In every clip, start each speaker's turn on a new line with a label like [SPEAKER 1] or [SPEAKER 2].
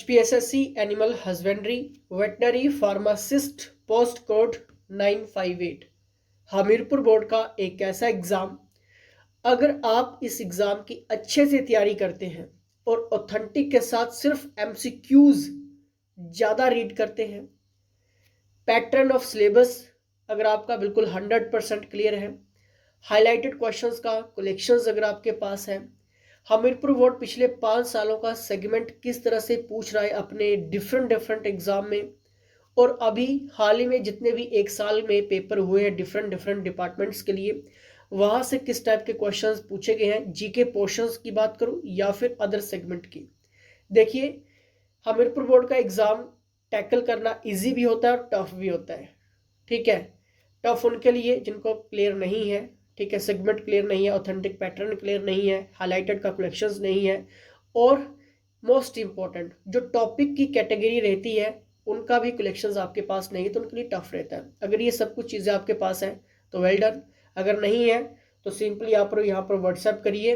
[SPEAKER 1] HPSSC animal husbandry veterinary pharmacist post code 958 Hamirpur board का एक ऐसा एग्ज़ाम, अगर आप इस एग्ज़ाम की अच्छे से तैयारी करते हैं और ऑथेंटिक के साथ सिर्फ एमसीक्यूज ज़्यादा रीड करते हैं, पैटर्न ऑफ सिलेबस अगर आपका बिल्कुल 100% क्लियर है, हाईलाइटेड क्वेश्चंस का कलेक्शंस अगर आपके पास है, हमीरपुर बोर्ड पिछले 5 सालों का सेगमेंट किस तरह से पूछ रहा है अपने डिफरेंट एग्जाम में, और अभी हाल ही में जितने भी एक साल में पेपर हुए हैं डिफरेंट डिपार्टमेंट्स के लिए, वहाँ से किस टाइप के क्वेश्चंस पूछे गए हैं, जीके पोर्शंस की बात करूँ या फिर अदर सेगमेंट की। देखिए, हमीरपुर बोर्ड का एग्ज़ाम टैकल करना इजी भी होता है और टफ भी होता है। ठीक है, टफ उनके लिए जिनको क्लियर नहीं है, ठीक है, सेगमेंट क्लियर नहीं है, ऑथेंटिक पैटर्न क्लियर नहीं है, हाईलाइटेड का कलेक्शंस नहीं है, और मोस्ट इंपॉर्टेंट जो टॉपिक की कैटेगरी रहती है उनका भी कलेक्शंस आपके पास नहीं है, तो उनके लिए टफ रहता है। अगर ये सब कुछ चीज़ें आपके पास है तो वेल डन, अगर नहीं है तो सिंपली आप यहाँ पर व्हाट्सएप करिए।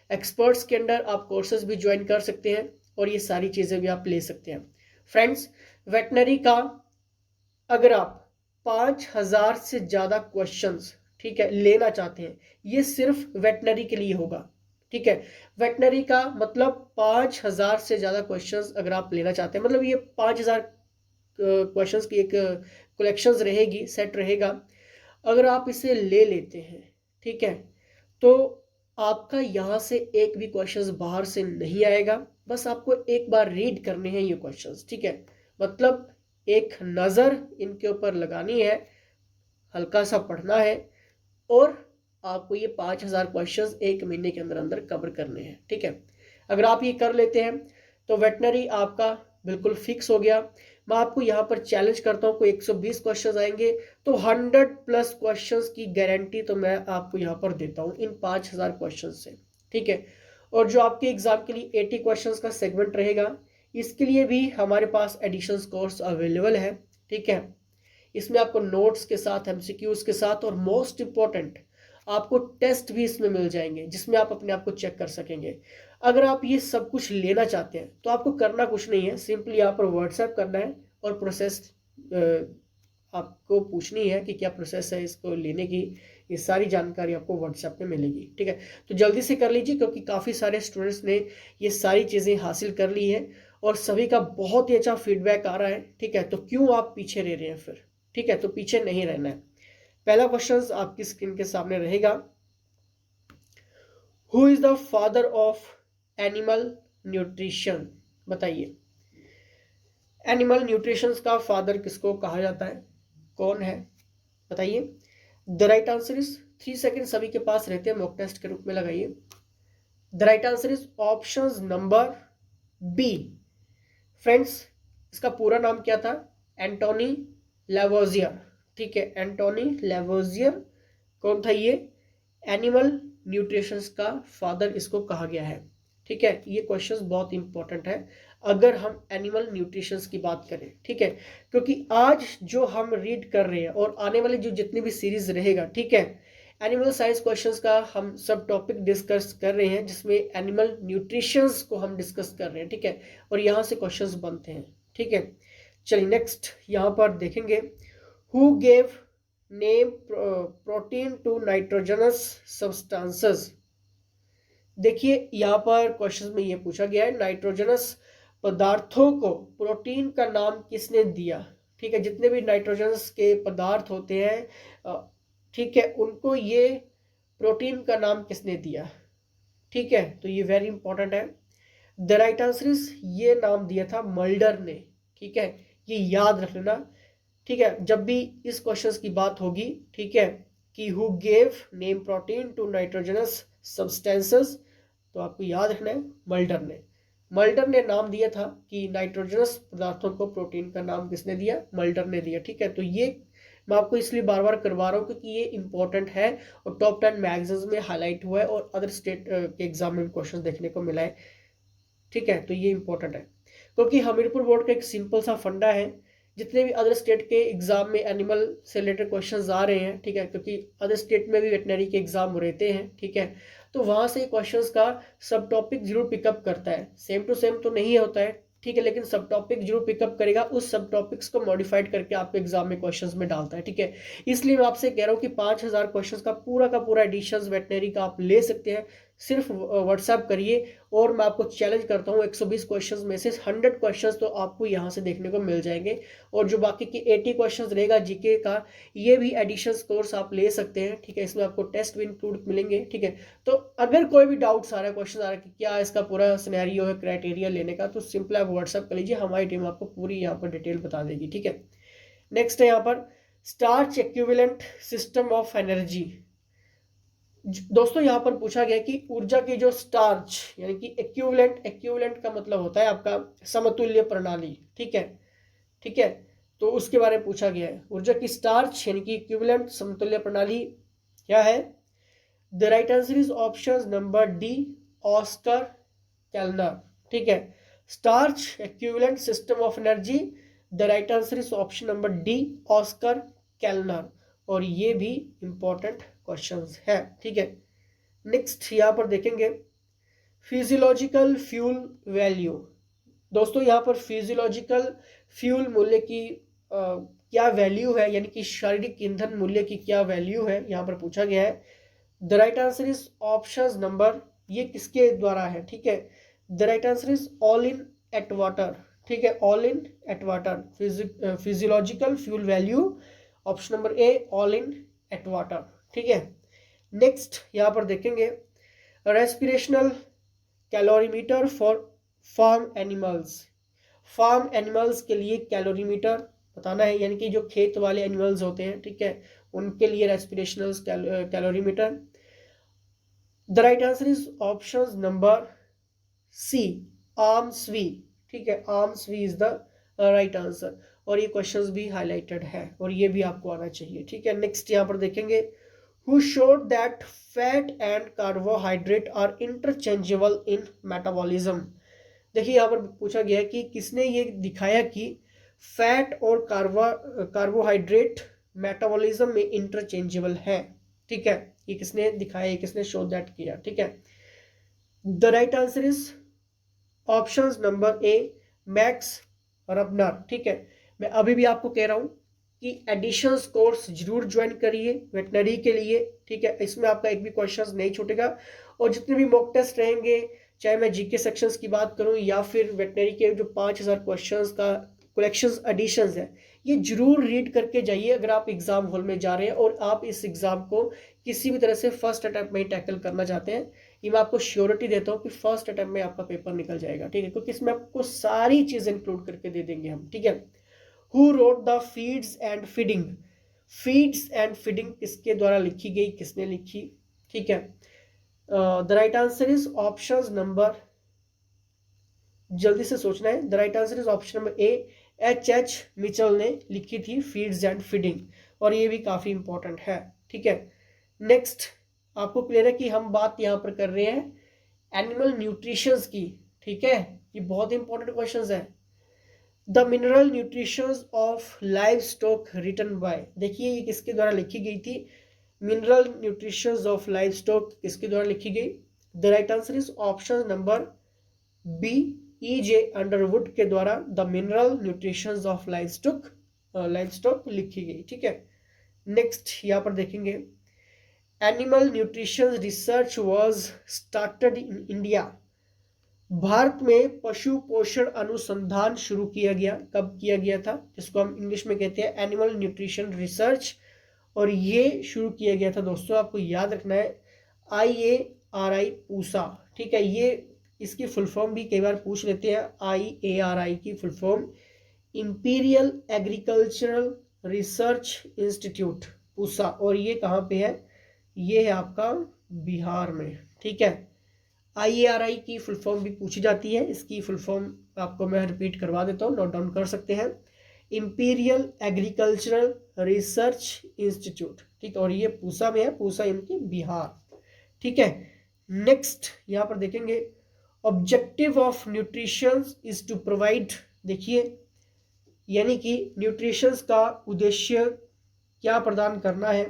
[SPEAKER 1] एक्सपर्ट्स के अंडर आप कोर्सेज भी ज्वाइन कर सकते हैं और ये सारी चीज़ें भी आप ले सकते हैं। फ्रेंड्स, वेटनरी का अगर आप 5000 से ज़्यादा क्वेश्चंस, ठीक है, लेना चाहते हैं, ये सिर्फ वेटनरी के लिए होगा। ठीक है, वेटनरी का मतलब 5000 से ज़्यादा क्वेश्चंस अगर आप लेना चाहते हैं, मतलब ये 5000 क्वेश्चंस की एक कलेक्शंस रहेगी, सेट रहेगा। अगर आप इसे ले लेते हैं, ठीक है, तो आपका यहाँ से एक भी क्वेश्चंस बाहर से नहीं आएगा। बस आपको एक बार रीड करने हैं ये क्वेश्चंस, ठीक है, मतलब एक नज़र इनके ऊपर लगानी है, हल्का सा पढ़ना है, और आपको ये 5000 क्वेश्चंस एक महीने के अंदर अंदर कवर करने हैं। ठीक है, अगर आप ये कर लेते हैं तो वेटनरी आपका बिल्कुल फिक्स हो गया। मैं आपको यहाँ पर चैलेंज करता हूँ, कोई 120 क्वेश्चंस आएंगे तो 100+ क्वेश्चंस की गारंटी तो मैं आपको यहाँ पर देता हूँ इन 5000 क्वेश्चंस से। ठीक है, और जो आपके एग्जाम के लिए 80 क्वेश्चंस का सेगमेंट रहेगा, इसके लिए भी हमारे पास एडिशनल कोर्स अवेलेबल है। ठीक है, इसमें आपको नोट्स के साथ, एमसीक्यूज के साथ, और मोस्ट इंपॉर्टेंट आपको टेस्ट भी इसमें मिल जाएंगे जिसमें आप अपने आप को चेक कर सकेंगे। अगर आप ये सब कुछ लेना चाहते हैं तो आपको करना कुछ नहीं है, सिंपली यहाँ पर व्हाट्सएप करना है और प्रोसेस आपको पूछनी है कि क्या प्रोसेस है इसको लेने की। ये सारी जानकारी आपको व्हाट्सएप पे मिलेगी। ठीक है, तो जल्दी से कर लीजिए क्योंकि काफ़ी सारे स्टूडेंट्स ने ये सारी चीज़ें हासिल कर ली है और सभी का बहुत ही अच्छा फीडबैक आ रहा है। ठीक है, तो क्यों आप पीछे रह रहे हैं फिर? ठीक है, तो पीछे नहीं रहना है। पहला क्वेश्चन आपकी स्क्रीन के सामने रहेगा, who is the father of animal nutrition? बताइए, एनिमल न्यूट्रिशन का फादर किसको कहा जाता है, कौन है? बताइए। The right answer is 3 second सभी के पास रहते हैं, मॉक टेस्ट के रूप में लगाइए। The right answer is option number B. Friends, इसका पूरा नाम क्या था? Antoine Lavoisier. ठीक है, एंटोनी लेवोजियर कौन था? ये एनिमल न्यूट्रिशंस का फादर इसको कहा गया है। ठीक है, ये क्वेश्चन बहुत इंपॉर्टेंट है अगर हम एनिमल न्यूट्रिशंस की बात करें। ठीक है, क्योंकि आज जो हम रीड कर रहे हैं और आने वाली जो जितनी भी सीरीज रहेगा, ठीक है, एनिमल साइंस क्वेश्चंस का हम सब टॉपिक डिस्कस कर रहे हैं जिसमें एनिमल न्यूट्रिशंस को हम डिस्कस कर रहे हैं। ठीक है, और यहाँ से क्वेश्चंस बनते हैं। ठीक है, चलिए नेक्स्ट यहाँ पर देखेंगे, who gave name protein to nitrogenous substances? देखिए, यहाँ पर क्वेश्चन में ये पूछा गया है, नाइट्रोजनस पदार्थों को प्रोटीन का नाम किसने दिया? ठीक है, जितने भी नाइट्रोजनस के पदार्थ होते हैं, ठीक है, उनको ये प्रोटीन का नाम किसने दिया? ठीक है, तो ये वेरी इंपॉर्टेंट है। द राइट आंसर इज, ये नाम दिया था मल्डर ने। ठीक है, ये याद रख लेना। ठीक है, जब भी इस क्वेश्चन की बात होगी, ठीक है, कि who gave name protein to nitrogenous substances, तो आपको याद रखना है मल्डर ने। मल्डर ने नाम दिया था कि नाइट्रोजनस पदार्थों को प्रोटीन का नाम किसने दिया? मल्डर ने दिया। ठीक है, तो ये मैं आपको इसलिए बार बार करवा रहा हूँ क्योंकि ये इंपॉर्टेंट है और टॉप 10 मैगजीन्स में हाईलाइट हुआ है और अदर स्टेट के एग्जाम में क्वेश्चन देखने को मिला है। ठीक है, तो ये इंपॉर्टेंट है क्योंकि हमीरपुर बोर्ड का एक सिंपल सा फंडा है, जितने भी अदर स्टेट के एग्जाम में एनिमल से रिलेटेड क्वेश्चंस आ रहे हैं, ठीक है, क्योंकि अदर स्टेट में भी वेटनरी के एग्जाम रहते हैं, ठीक है, तो वहाँ से क्वेश्चंस का सब टॉपिक जरूर पिकअप करता है। सेम टू सेम तो नहीं होता है, ठीक है, लेकिन सब टॉपिक जरूर पिकअप करेगा, उस सब टॉपिक्स को मॉडिफाइड करके आपके एग्जाम में क्वेश्चंस में डालता है। ठीक है, इसलिए मैं आपसे कह रहा हूँ कि 5000 क्वेश्चंस का पूरा एडिशंस वेटनरी का आप ले सकते हैं। सिर्फ व्हाट्सएप करिए और मैं आपको चैलेंज करता हूँ 120 क्वेश्चंस में से 100 क्वेश्चंस तो आपको यहाँ से देखने को मिल जाएंगे, और जो बाकी की 80 क्वेश्चंस रहेगा जीके का, ये भी एडिशंस कोर्स आप ले सकते हैं। ठीक है, इसमें आपको टेस्ट भी इंक्लूड मिलेंगे। ठीक है, तो अगर कोई भी डाउट्स आ रहा है, क्वेश्चन आ रहा है कि क्या इसका पूरा सिनेरियो है क्राइटेरिया लेने का, तो सिंपल आप व्हाट्सएप कर लीजिए, हमारी टीम आपको पूरी यहाँ पर डिटेल बता देगी। ठीक है, नेक्स्ट है यहाँ पर starch equivalent system of energy. दोस्तों यहाँ पर पूछा गया कि ऊर्जा की जो स्टार्च यानी कि एक्विवेलेंट का मतलब होता है आपका समतुल्य प्रणाली। ठीक है, ठीक है, तो उसके बारे में पूछा गया है। ऊर्जा की स्टार्च यानी कि इक्विवेलेंट समतुल्य प्रणाली क्या है? The right answer is option number D, Oskar Kellner. ठीक है, starch equivalent system of energy, the right answer is option number D, Oskar Kellner. और ये भी इंपॉर्टेंट क्वेश्चंस है। ठीक है, नेक्स्ट यहां पर देखेंगे फिजियोलॉजिकल फ्यूल वैल्यू। दोस्तों यहाँ पर फिजियोलॉजिकल फ्यूल मूल्य की क्या वैल्यू है, यानी कि शारीरिक ईंधन मूल्य की क्या वैल्यू है, यहाँ पर पूछा गया है। The right answer is option number, ये किसके द्वारा है? ठीक है, the right answer is Olin Atwater. ठीक है, Olin Atwater, physiological fuel value option number A, Olin Atwater. ठीक है, नेक्स्ट यहाँ पर देखेंगे respirational calorimeter for farm animals. Farm animals के लिए कैलोरीमीटर बताना है, यानी कि जो खेत वाले एनिमल्स होते हैं, ठीक है, उनके लिए respirational calorimeter. The right answer is option number C, Armsby. ठीक है, आर्म स्वी इज द राइट आंसर, और ये क्वेश्चंस भी हाईलाइटेड है और ये भी आपको आना चाहिए। ठीक है, नेक्स्ट यहाँ पर देखेंगे who showed that fat and carbohydrate are interchangeable in metabolism। देखिए यहाँ पर पूछा गया है कि किसने ये दिखाया कि फैट और कार्बोहाइड्रेट मेटाबॉलिज्म में इंटरचेंजेबल है। ठीक है, ये किसने दिखाया, किसने शो दैट किया? ठीक है, the right answer is option number A, Max Rubner. ठीक है, मैं अभी भी आपको कह रहा हूं कि एडिशंस कोर्स जरूर ज्वाइन करिए वेटनरी के लिए। ठीक है, इसमें आपका एक भी क्वेश्चन नहीं छूटेगा, और जितने भी मॉक टेस्ट रहेंगे, चाहे मैं जीके सेक्शंस की बात करूं या फिर वेटनरी के जो 5000 क्वेश्चंस का कलेक्शंस एडिशंस है, ये जरूर रीड करके जाइए अगर आप एग्जाम हॉल में जा रहे हैं और आप इस एग्जाम को किसी भी तरह से फर्स्ट अटैम्प्ट में ही टैकल करना चाहते हैं। ये मैं आपको श्योरिटी देता हूँ कि फर्स्ट अटैम्प्ट में आपका पेपर निकल जाएगा। ठीक है, क्योंकि इसमें आपको सारी चीजें इंक्लूड करके दे देंगे हम। ठीक है, Who wrote the feeds and feeding? Feeds and feeding किसके द्वारा लिखी गई, किसने लिखी? ठीक है, the right answer is option number, जल्दी से सोचना है, the right answer is option number A, H.H. Mitchell ने लिखी थी फीड्स एंड फीडिंग, और ये भी काफी इंपॉर्टेंट है। ठीक है, नेक्स्ट आपको क्लियर है कि हम बात यहाँ पर कर रहे हैं एनिमल न्यूट्रिशन की। ठीक है, ये बहुत इंपॉर्टेंट क्वेश्चन है। The mineral nutrition of livestock written by, देखिए ये किसके द्वारा लिखी गई थी? Mineral nutrition of livestock किसके द्वारा लिखी गई? The right answer is option number B, E.J. Underwood के द्वारा the mineral nutrition of livestock लिखी गई। ठीक है, नेक्स्ट यहाँ पर देखेंगे animal nutrition research was started in India. Bharat में पशु पोषण अनुसंधान शुरू किया गया, कब किया गया था? जिसको हम इंग्लिश में कहते हैं एनिमल न्यूट्रिशन रिसर्च, और ये शुरू किया गया था दोस्तों, आपको याद रखना है, IARI पूसा। ठीक है, ये इसकी फुल फॉर्म भी कई बार पूछ लेते हैं, IARI की full form imperial agricultural research institute Pusa, और ये कहाँ पे है? ये है आपका बिहार में। ठीक है, IARI की फुल फॉर्म भी पूछी जाती है, इसकी फुल फॉर्म आपको मैं रिपीट करवा देता हूँ, नोट डाउन कर सकते हैं, इंपीरियल एग्रीकल्चरल रिसर्च इंस्टीट्यूट। ठीक, और ये पूसा में है, पूसा इनकी बिहार। ठीक है, नेक्स्ट यहाँ पर देखेंगे objective of nutrition is to provide, देखिए यानी कि न्यूट्रिशन का उद्देश्य क्या प्रदान करना है?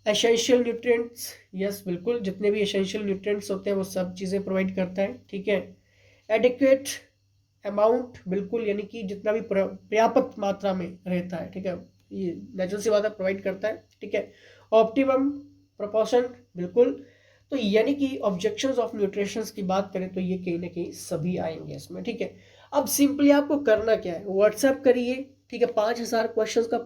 [SPEAKER 1] एसेंशियल न्यूट्रिएंट्स, यस बिल्कुल, जितने भी एसेंशियल न्यूट्रिएंट्स होते हैं वो सब चीज़ें प्रोवाइड करता है। ठीक है, एडिक्वेट अमाउंट, बिल्कुल, यानी कि जितना भी पर्याप्त मात्रा में रहता है, ठीक है, ये नेचुरल सी बात है, प्रोवाइड करता है, ठीक है। ऑप्टिमम प्रोपोर्शन, बिल्कुल। तो यानी कि ऑब्जेक्शंस ऑफ न्यूट्रिशंस की बात करें तो ये कहीं ना कहीं सभी आएंगे इसमें, ठीक है। अब सिंपली आपको करना क्या है, व्हाट्सएप करिए, ठीक है, 5000 क्वेश्चंस का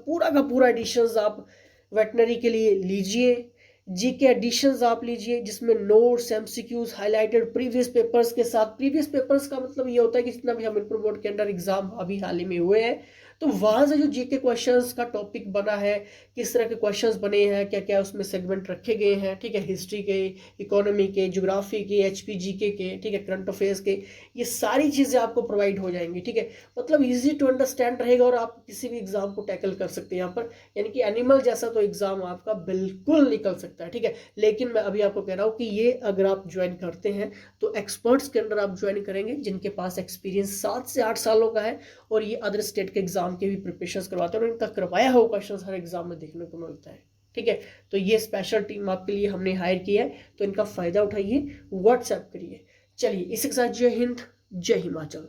[SPEAKER 1] पूरा एडिशंस आप वेटनरी के लिए लीजिए। जीके एडिशंस आप लीजिए, जिसमें notes, MCQs, highlighted previous papers के साथ। प्रीवियस पेपर्स का मतलब ये होता है कि जितना भी हमीरपुर बोर्ड के अंदर एग्जाम अभी हाल ही में हुए हैं, तो वहां से जो जीके क्वेश्चंस का टॉपिक बना है, किस तरह के क्वेश्चंस बने हैं, क्या क्या उसमें सेगमेंट रखे गए हैं, ठीक है, हिस्ट्री के, इकोनॉमी के, ज्योग्राफी के, एचपी जीके के, ठीक है, करंट अफेयर्स के, ये सारी चीजें आपको प्रोवाइड हो जाएंगी, ठीक है। मतलब इजी टू अंडरस्टैंड रहेगा और आप किसी भी एग्जाम को टैकल कर सकते हैं यहाँ पर, यानी कि एनिमल जैसा तो एग्जाम आपका बिल्कुल निकल सकता है, ठीक है। लेकिन मैं अभी आपको कह रहा हूँ कि ये अगर आप ज्वाइन करते हैं तो एक्सपर्ट्स के अंदर आप ज्वाइन करेंगे जिनके पास एक्सपीरियंस 7 से 8 सालों का है, और ये अदर स्टेट के एग्जाम के भी प्रिपरेशन करवाते हैं और इनका करवाया हुआ क्वेश्चन हर एग्जाम में देखने को मिलता है, ठीक है। तो ये स्पेशल टीम आपके लिए हमने हायर किया है, तो इनका फायदा उठाइए, व्हाट्सएप करिए। चलिए, इसी के साथ जय हिंद, जय हिमाचल।